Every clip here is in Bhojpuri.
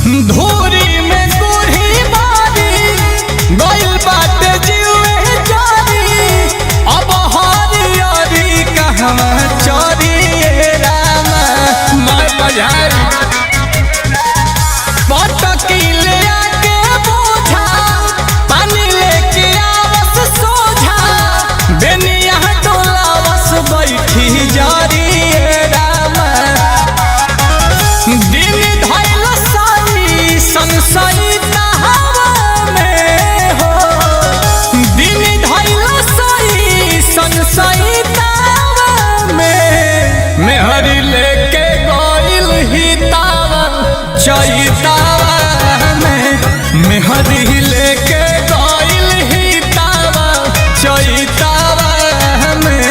धूरी में गुरही बारी गइल बाटे जीवे जारी अब हरियरी कहवा चोरी राम मैं बजारी पटकी ले आके बोझा पानी लेके आवस सोझा बेनिया डोलावस बैठी जारी संसई हवा में हो दिन धैल सही संसई हवा में मेहरी लेके गइल ही तावा चैतावा में मेहरी लेके गइल ही तावा चैतावा में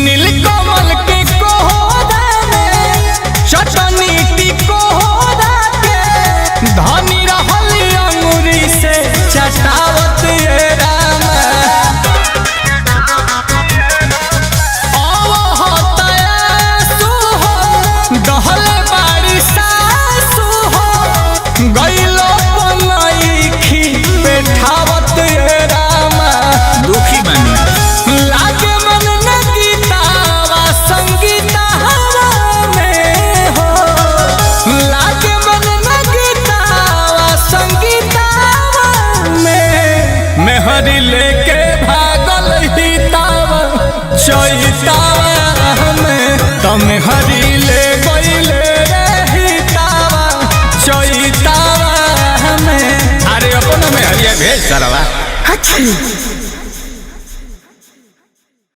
नीलकमल के कोहरा में चटनी टिकोहरा के धनी रहल अंगूरी से चटावत राम दहल बारी सासु हो गइलो बनैखी बैठावत राम दुखी बनी लागे मेहरी लेके भागल ही तावा चैतावा में तम हरी ले गइले रही तावा चैतावा में अरे अपन में हरिया भेज सरवा।